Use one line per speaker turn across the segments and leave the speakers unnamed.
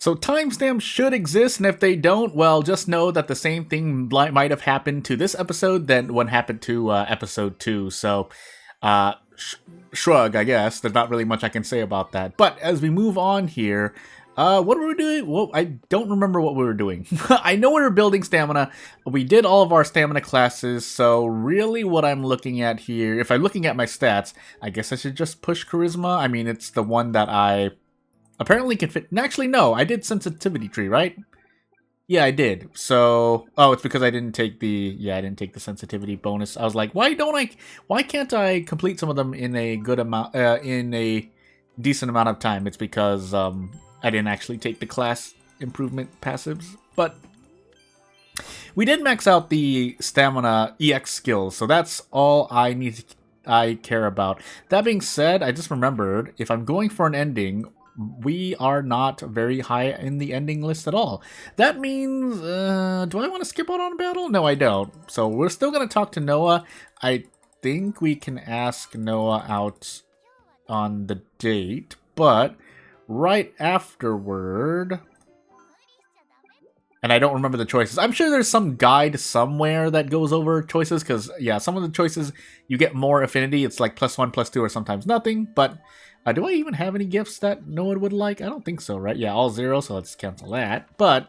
So timestamps should exist, and if they don't, well, just know that the same thing might have happened to this episode than what happened to episode 2. So, shrug, I guess. There's not really much I can say about that. But as we move on here, what were we doing? Well, I don't remember what we were doing. I know we were building stamina. We did all of our stamina classes, so really what I'm looking at here, if I'm looking at my stats, I guess I should just push charisma. I mean, it's the one that I apparently can fit. Actually, no, I did sensitivity tree, right? Yeah, I did. So, oh, it's because I didn't take the, I didn't take the sensitivity bonus. I was like, why can't I complete some of them in a good amount, in a decent amount of time? It's because, I didn't actually take the class improvement passives, but we did max out the stamina EX skills, so that's all I care about. That being said, I just remembered, if I'm going for an ending, we are not very high in the ending list at all. That means, do I want to skip out on a battle? No, I don't. So we're still going to talk to Noah. I think we can ask Noah out on the date, but right afterward, and I don't remember the choices. I'm sure there's some guide somewhere that goes over choices, because, yeah, some of the choices, you get more affinity. It's like +1, +2, or sometimes nothing, but do I even have any gifts that no one would like? I don't think so, right? Yeah, all 0, so let's cancel that. But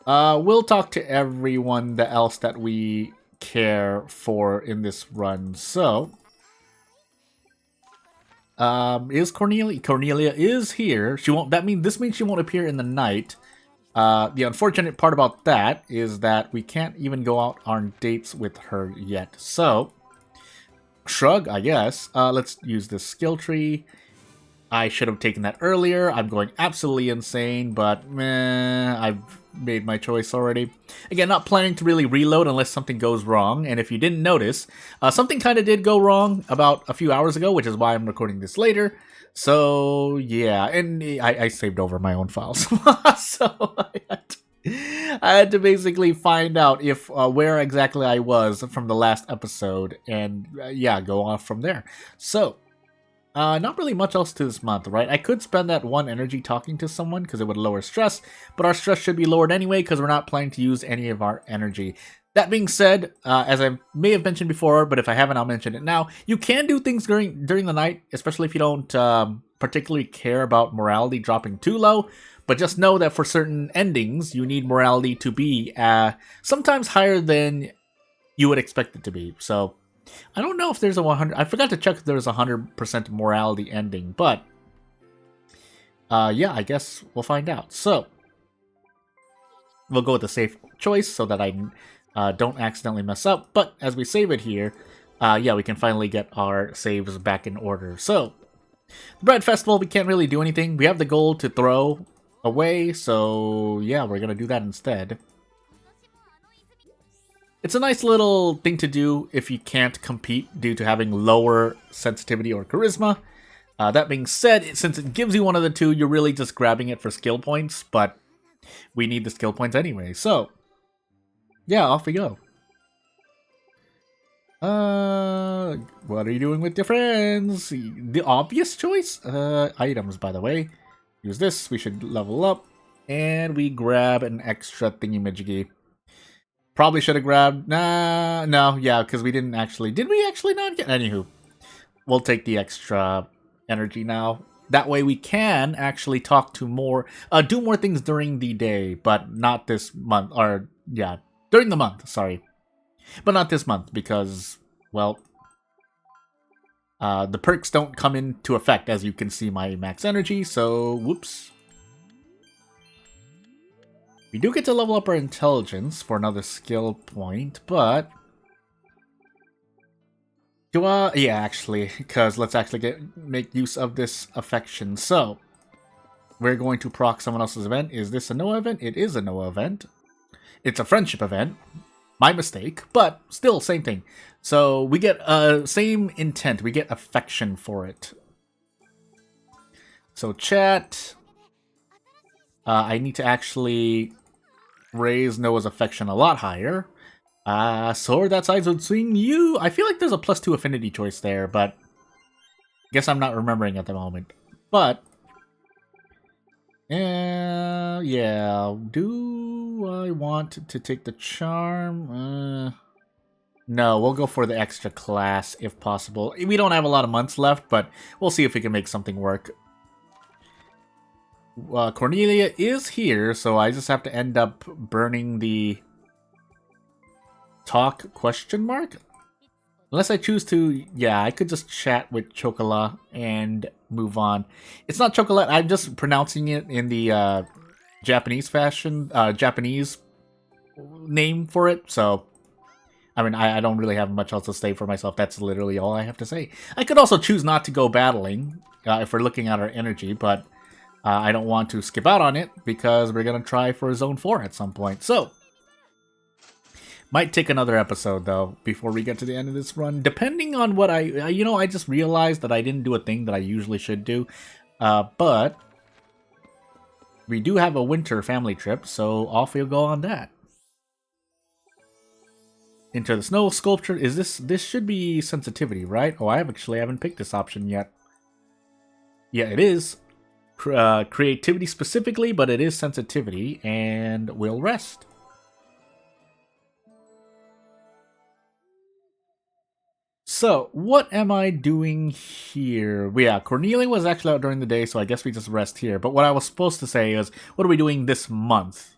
we'll talk to everyone else that we care for in this run. So, is Cornelia? Cornelia is here. She won't. This means she won't appear in the night. The unfortunate part about that is that we can't even go out on dates with her yet. So, shrug, I guess. Let's use this skill tree. I should have taken that earlier. I'm going absolutely insane, but meh, I've made my choice already. Again, not planning to really reload unless something goes wrong. And if you didn't notice, something kind of did go wrong about a few hours ago, which is why I'm recording this later. So, yeah, and I saved over my own files. So I had to basically find out if where exactly I was from the last episode, and yeah, go off from there. So, not really much else to this month, right? I could spend that 1 energy talking to someone because it would lower stress, but our stress should be lowered anyway because we're not planning to use any of our energy. That being said, as I may have mentioned before, but if I haven't, I'll mention it now. You can do things during the night, especially if you don't particularly care about morality dropping too low. But just know that for certain endings, you need morality to be sometimes higher than you would expect it to be. So, I don't know if there's a 100... I forgot to check if there's a 100% morality ending, but yeah, I guess we'll find out. So, we'll go with the safe choice so that I don't accidentally mess up. But as we save it here, yeah, we can finally get our saves back in order. So, the Bread Festival, we can't really do anything. We have the gold to throw away, so yeah, we're gonna do that instead. It's a nice little thing to do if you can't compete due to having lower sensitivity or charisma. That being said, since it gives you one of the two, you're really just grabbing it for skill points, but we need the skill points anyway. So, yeah, off we go. What are you doing with your friends? The obvious choice? Items, by the way. Use this, we should level up. And we grab an extra thingy-majiggy. Probably should have grabbed... no, yeah, because we didn't actually... Did we actually not get... Anywho, we'll take the extra energy now. That way we can actually talk to more... do more things during the day, but not this month. Or, yeah, during the month, sorry. But not this month, because, well... the perks don't come into effect, as you can see my max energy, so whoops. We do get to level up our intelligence for another skill point, but... yeah, actually, because let's actually make use of this affection. So, we're going to proc someone else's event. Is this a Noah event? It is a Noah event. It's a friendship event. My mistake, but still, same thing. So, we get same intent. We get affection for it. So, chat. I need to actually raise Noah's affection a lot higher. Sword that sides would swing you. I feel like there's a +2 affinity choice there, but I guess I'm not remembering at the moment. But Yeah. Do I want to take the charm? No, we'll go for the extra class if possible. We don't have a lot of months left, but we'll see if we can make something work. Cornelia is here, so I just have to end up burning the talk question mark? Unless I choose to, yeah, I could just chat with Chocolat and move on. It's not Chocolat, I'm just pronouncing it in the Japanese fashion, Japanese name for it, so... I mean, I don't really have much else to say for myself. That's literally all I have to say. I could also choose not to go battling if we're looking at our energy, but I don't want to skip out on it because we're going to try for Zone 4 at some point. So, might take another episode, though, before we get to the end of this run. Depending on what I just realized that I didn't do a thing that I usually should do. But we do have a winter family trip, so off we'll go on that. Into the snow sculpture. Is this should be sensitivity, right? Oh, I haven't picked this option yet. Yeah, it is creativity specifically, but it is sensitivity, and we'll rest. So, what am I doing here? Yeah, Cornelia was actually out during the day, so I guess we just rest here. But what I was supposed to say is, what are we doing this month?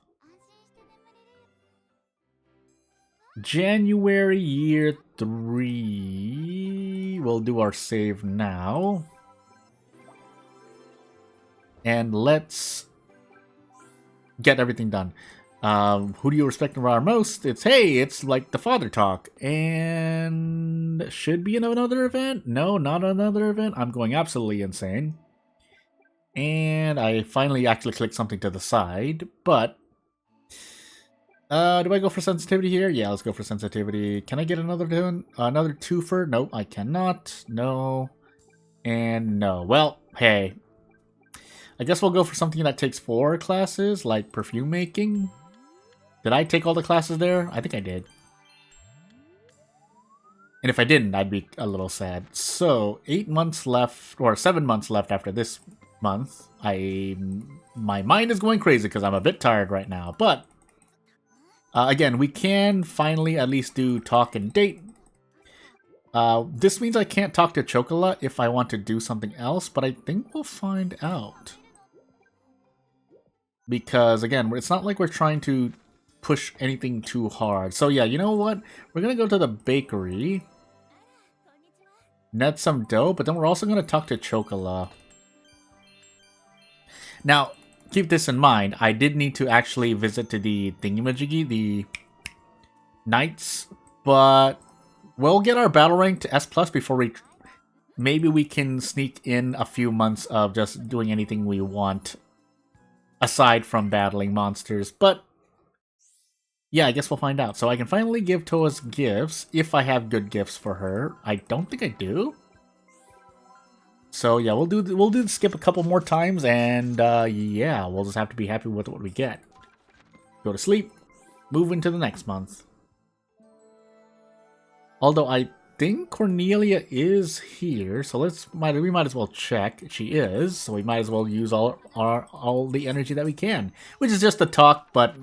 January year 3. We'll do our save now. And let's get everything done. Who do you respect and admire most? It's like the father talk. And should be another event? No, not another event. I'm going absolutely insane. And I finally actually clicked something to the side, but... do I go for sensitivity here? Yeah, let's go for sensitivity. Can I get another twofer? Nope, I cannot. No. And no. Well, hey. I guess we'll go for something that takes 4 classes, like perfume making. Did I take all the classes there? I think I did. And if I didn't, I'd be a little sad. So, 8 months left, or 7 months left after this month. My mind is going crazy because I'm a bit tired right now, but... again, we can finally at least do talk and date. This means I can't talk to Chocolat if I want to do something else, but I think we'll find out. Because, again, it's not like we're trying to push anything too hard. So, yeah, you know what? We're going to go to the bakery. Net some dough, but then we're also going to talk to Chocolat. Now... keep this in mind, I did need to actually visit to the thingamajiggy, the Knights, but we'll get our battle rank to S+ before we... maybe we can sneak in a few months of just doing anything we want, aside from battling monsters, but... yeah, I guess we'll find out. So I can finally give Toa's gifts, if I have good gifts for her. I don't think I do. So yeah, we'll do skip a couple more times, and yeah, we'll just have to be happy with what we get. Go to sleep, move into the next month. Although I think Cornelia is here, so we might as well check. She is, so we might as well use all the energy that we can, which is just a talk, but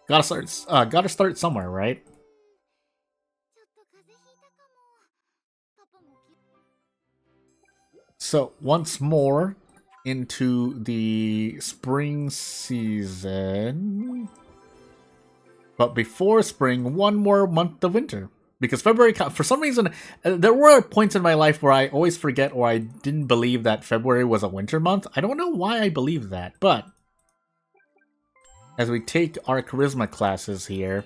gotta start somewhere, right? So, once more into the spring season. But before spring, one more month of winter. Because February, for some reason, there were points in my life where I always forget or I didn't believe that February was a winter month. I don't know why I believe that, but as we take our charisma classes here,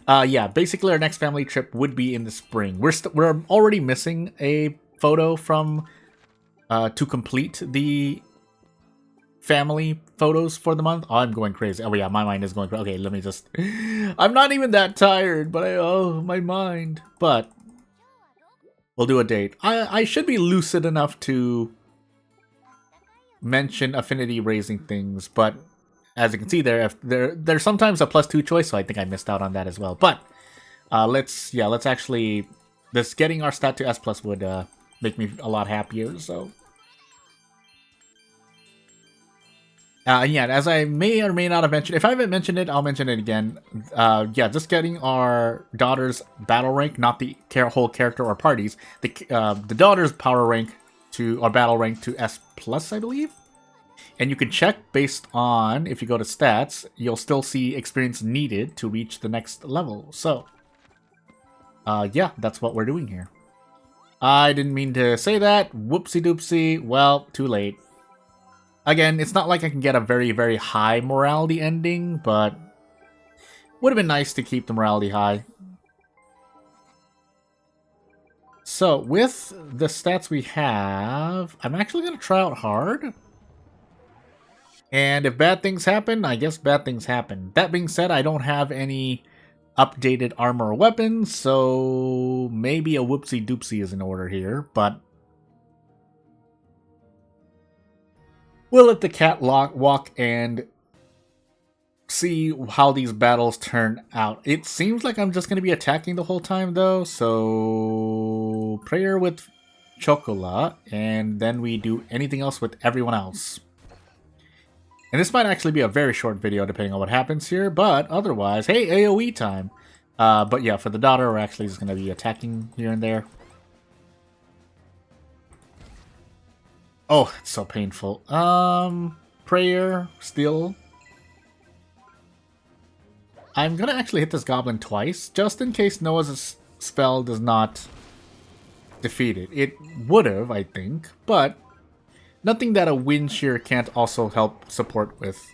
yeah, basically our next family trip would be in the spring. We're already missing a photo from... to complete the family photos for the month. Oh, I'm going crazy. Oh yeah, my mind is going crazy. Okay, let me just... I'm not even that tired, but my mind. But we'll do a date. I should be lucid enough to mention affinity raising things, but as you can see there's sometimes a +2 choice, so I think I missed out on that as well. But let's actually... this getting our stat to S+ would make me a lot happier, so... Yeah, as I may or may not have mentioned, if I haven't mentioned it, I'll mention it again. Yeah, just getting our daughter's battle rank, not the whole character or parties. The daughter's power rank to, or battle rank to S+, I believe? And you can check based on, if you go to stats, you'll still see experience needed to reach the next level. So, yeah, that's what we're doing here. I didn't mean to say that. Whoopsie doopsie. Well, too late. Again, it's not like I can get a very, very high morality ending, but would have been nice to keep the morality high. So, with the stats we have, I'm actually going to try out hard. And if bad things happen, I guess bad things happen. That being said, I don't have any updated armor or weapons, so maybe a whoopsie doopsie is in order here, but we'll let the cat walk and see how these battles turn out. It seems like I'm just going to be attacking the whole time, though, so prayer with Chocola, and then we do anything else with everyone else. And this might actually be a very short video depending on what happens here, but otherwise, hey, AoE time. But yeah, for the daughter, we're actually just going to be attacking here and there. Oh, it's so painful. Prayer, still. I'm going to actually hit this goblin twice, just in case Noah's spell does not defeat it. It would have, I think, but nothing that a Wind Shear can't also help support with.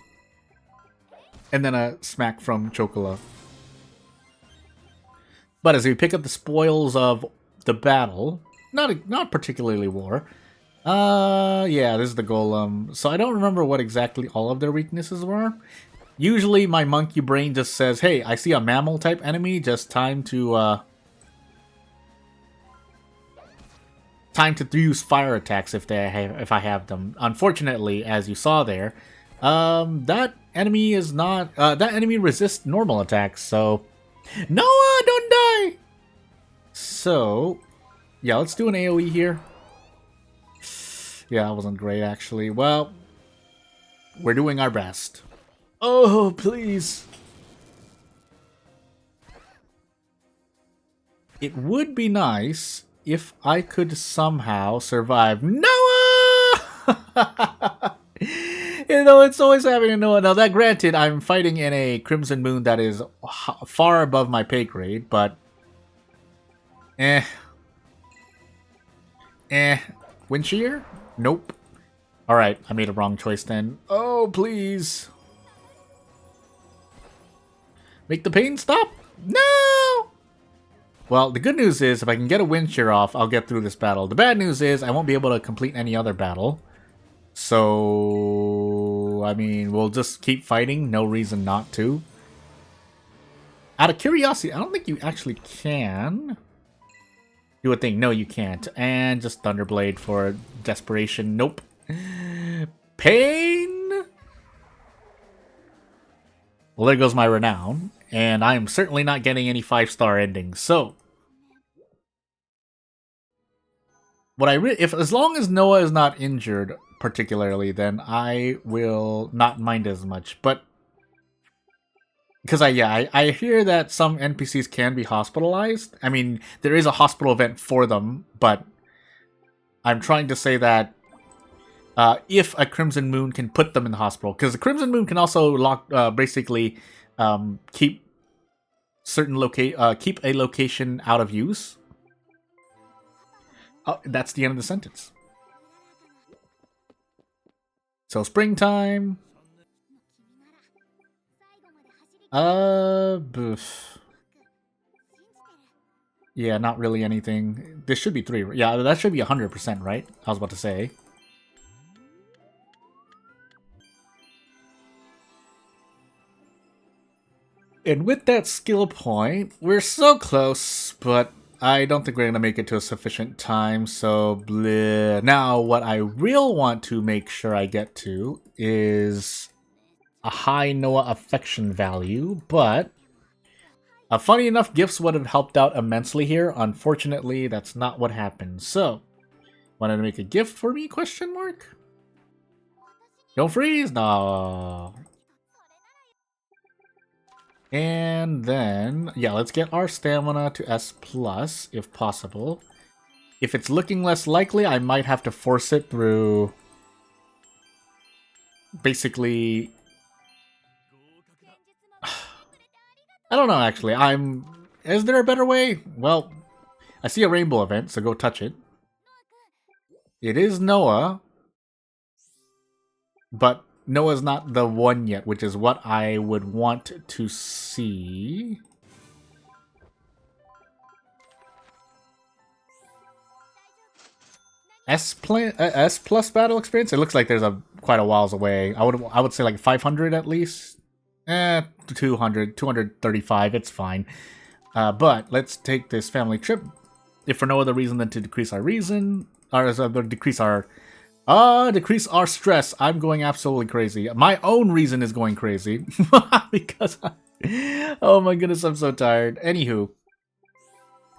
And then a smack from Chocola. But as we pick up the spoils of the battle, not particularly war. Yeah, this is the Golem. So I don't remember what exactly all of their weaknesses were. Usually my monkey brain just says, hey, I see a mammal type enemy, just time to use fire attacks if I have them. Unfortunately, as you saw there, that enemy is not that enemy resists normal attacks, so Noah, don't die! So, yeah, let's do an AoE here. Yeah, that wasn't great, actually. Well, we're doing our best. Oh, please. It would be nice if I could somehow survive. Noah! You know, it's always happening to Noah. Now, that granted, I'm fighting in a Crimson Moon that is far above my pay grade, but Wind Shear? Nope. Alright, I made a wrong choice then. Oh, please. Make the pain stop? No! Well, the good news is, if I can get a Wind Shear off, I'll get through this battle. The bad news is, I won't be able to complete any other battle. So, I mean, we'll just keep fighting. No reason not to. Out of curiosity, I don't think you actually can. You would think, no, you can't. And just Thunderblade for desperation. Nope. Pain? Well, there goes my renown. And I'm certainly not getting any 5-star endings. So, what as long as Noah is not injured particularly, then I will not mind as much. But because I hear that some NPCs can be hospitalized. I mean, there is a hospital event for them, but I'm trying to say that if a Crimson Moon can put them in the hospital, because the Crimson Moon can also basically keep a location out of use. Oh, that's the end of the sentence. So springtime. Yeah, not really anything. This should be 3. Yeah, that should be 100%, right? I was about to say. And with that skill point, we're so close, but I don't think we're going to make it to a sufficient time, so bleh. Now, what I will want to make sure I get to is a high Noah affection value, but funny enough, gifts would have helped out immensely here. Unfortunately, that's not what happened. So, wanted to make a gift for me, question mark? Don't freeze! No. And then, yeah, let's get our stamina to S+, if possible. If it's looking less likely, I might have to force it through... basically... I don't know, actually. Is there a better way? Well, I see a rainbow event, so go touch it. It is Noah, but Noah's not the one yet, which is what I would want to see. S plus battle experience. It looks like there's quite a whiles away. I would say like 500 at least. 200, 235. It's fine. But let's take this family trip, if for no other reason than to decrease our reason, or decrease our stress. I'm going absolutely crazy. My own reason is going crazy because oh my goodness, I'm so tired. Anywho.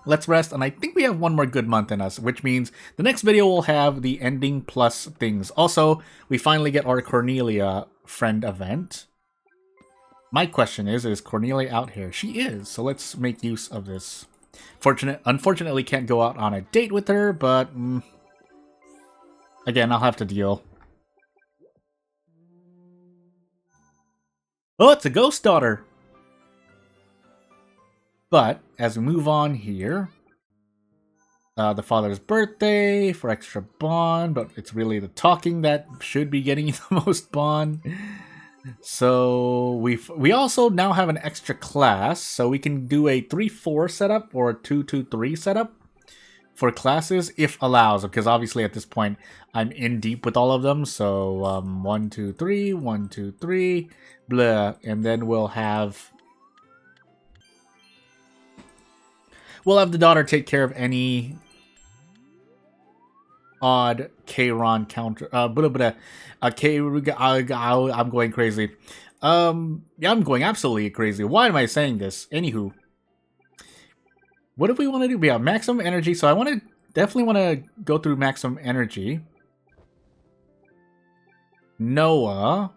Let's rest, and I think we have one more good month in us, which means the next video will have the ending plus things. Also, we finally get our Cornelia friend event. My question is Cornelia out here? She is, so let's make use of this. Unfortunately, can't go out on a date with her, but again, I'll have to deal. Oh, it's a ghost daughter! But, as we move on here, the father's birthday for extra bond, but it's really the talking that should be getting you the most bond. So, we also now have an extra class, so we can do a 3-4 setup or a 2-2-3 setup for classes, if allows, because obviously at this point, I'm in deep with all of them, so 1, 2, 3, 1, 2, 3, blah, and then we'll have the daughter take care of any odd Kayron counter. I'm going crazy. Yeah, I'm going absolutely crazy. Why am I saying this? Anywho, what if we want to do? Yeah, maximum energy. So I definitely want to go through maximum energy. Noah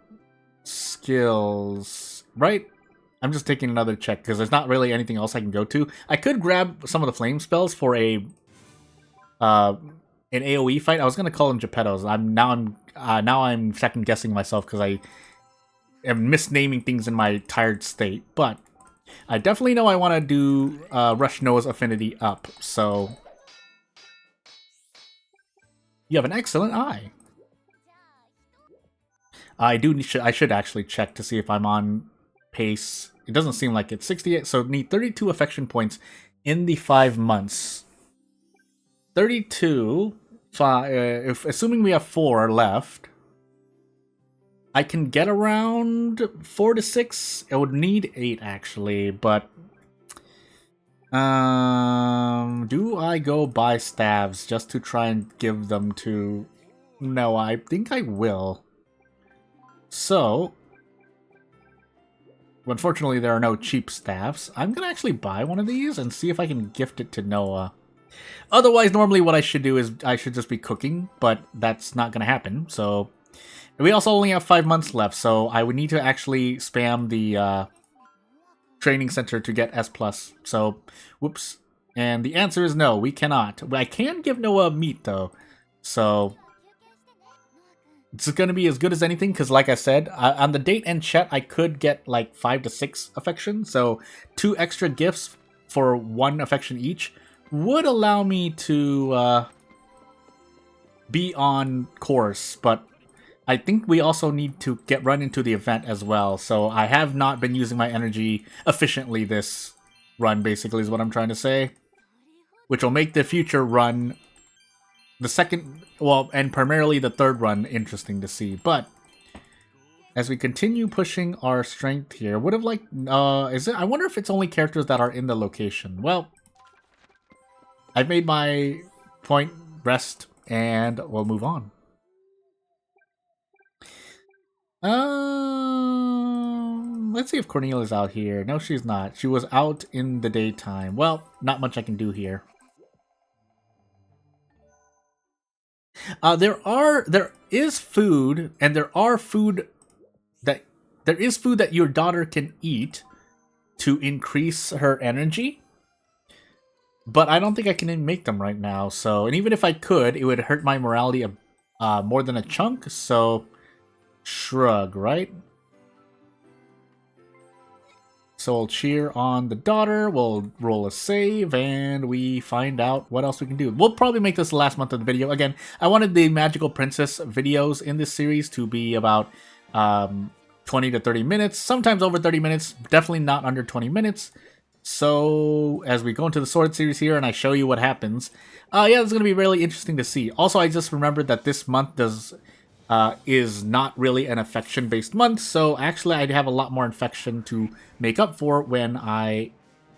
skills, right? I'm just taking another check because there's not really anything else I can go to. I could grab some of the flame spells for an AOE fight. I was gonna call them Geppettos. Now I'm second guessing myself because I am misnaming things in my tired state. But I definitely know I want to do rush Noah's affinity up. So you have an excellent eye. I should actually check to see if I'm on pace. It doesn't seem like it's 68, so need 32 affection points in the 5 months. 32, if assuming we have 4 left, I can get around 4 to 6. It would need 8 actually, but do I go buy stabs just to try and give them to? No, I think I will. So, unfortunately, there are no cheap staffs. I'm going to actually buy one of these and see if I can gift it to Noah. Otherwise, normally what I should do is I should just be cooking, but that's not going to happen. So, we also only have 5 months left, so I would need to actually spam the training center to get S+. So, whoops. And the answer is no, we cannot. I can give Noah meat, though. So, it's going to be as good as anything, because like I said, on the date and chat, I could get like 5 to 6 affection, so 2 extra gifts for 1 affection each would allow me to be on course, but I think we also need to run into the event as well, so I have not been using my energy efficiently this run, basically, is what I'm trying to say, which will make the future run, the second, well, and primarily the third run, interesting to see. But as we continue pushing our strength here, would have like, I wonder if it's only characters that are in the location. Well, I've made my point, rest, and we'll move on. Let's see if Cornelia's out here. No, she's not. She was out in the daytime. Well, not much I can do here. There is food, and there is food that your daughter can eat to increase her energy. But I don't think I can make them right now. So, and even if I could, it would hurt my morality more than a chunk. So, shrug, right? So we'll cheer on the daughter, we'll roll a save, and we find out what else we can do. We'll probably make this the last month of the video. Again, I wanted the Magical Princess videos in this series to be about 20 to 30 minutes, sometimes over 30 minutes, definitely not under 20 minutes. So, as we go into the Sword series here and I show you what happens, yeah, it's going to be really interesting to see. Also, I just remembered that this month is not really an affection-based month, so actually I'd have a lot more infection to make up for when I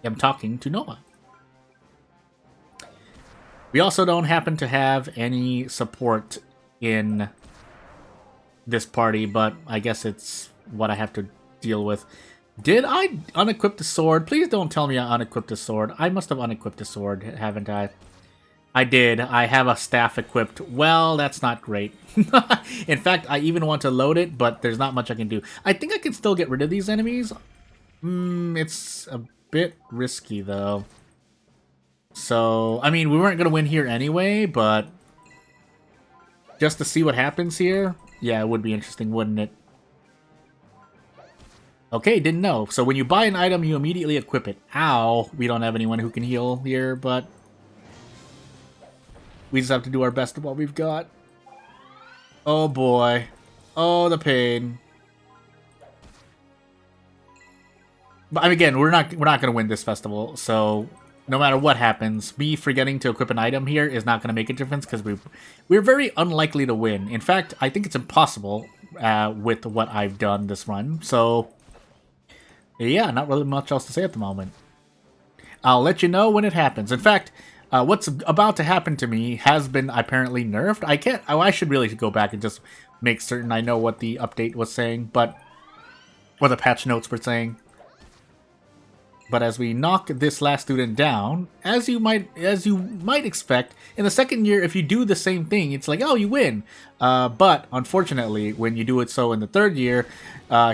am talking to Noah. We also don't happen to have any support in this party, but I guess it's what I have to deal with. Did I unequip the sword? Please don't tell me I unequipped the sword. I must have unequipped the sword, haven't I? I did. I have a staff equipped. Well, that's not great. In fact, I even want to load it, but there's not much I can do. I think I can still get rid of these enemies. It's a bit risky, though. So, I mean, we weren't going to win here anyway, but just to see what happens here, yeah, it would be interesting, wouldn't it? Okay, didn't know. So when you buy an item, you immediately equip it. Ow, we don't have anyone who can heal here, but we just have to do our best with what we've got. Oh boy. Oh, the pain. But again, we're not gonna win this festival, so no matter what happens, me forgetting to equip an item here is not gonna make a difference because we're very unlikely to win. In fact, I think it's impossible with what I've done this run. So yeah, not really much else to say at the moment. I'll let you know when it happens. In fact, what's about to happen to me has been apparently nerfed. I should really go back and just make certain I know what the update was saying, but what the patch notes were saying. But as we knock this last student down, as you might expect, in the second year, if you do the same thing, it's like, oh, you win. But unfortunately, when you do it so in the third year,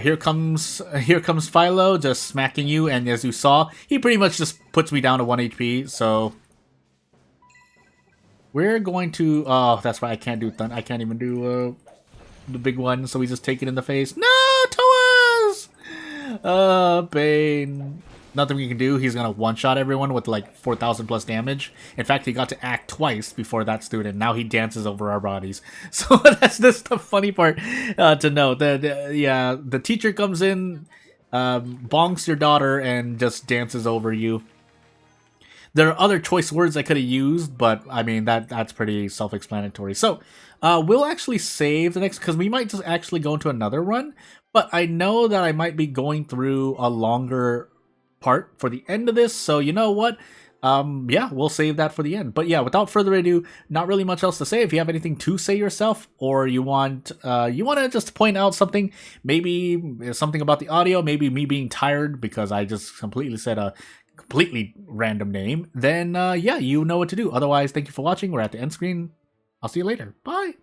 here comes Philo just smacking you, and as you saw, he pretty much just puts me down to 1 HP. So we're going to. Oh, that's why I can't do. I can't even do the big one. So we just take it in the face. No, Toas! Pain. Nothing we can do. He's gonna one-shot everyone with like 4,000 plus damage. In fact, he got to act twice before that student. Now he dances over our bodies. So that's just the funny part to note. Yeah, the teacher comes in, bonks your daughter, and just dances over you. There are other choice words I could have used, but I mean that's pretty self-explanatory. So we'll actually save the next, because we might just actually go into another run. But I know that I might be going through a longer part for the end of this, so you know what, yeah, we'll save that for the end. But yeah, without further ado, not really much else to say. If you have anything to say yourself, or you want to just point out something, maybe something about the audio, maybe me being tired because I just completely said a completely random name, then yeah, you know what to do. Otherwise, thank you for watching. We're at the end screen. I'll see you later. Bye.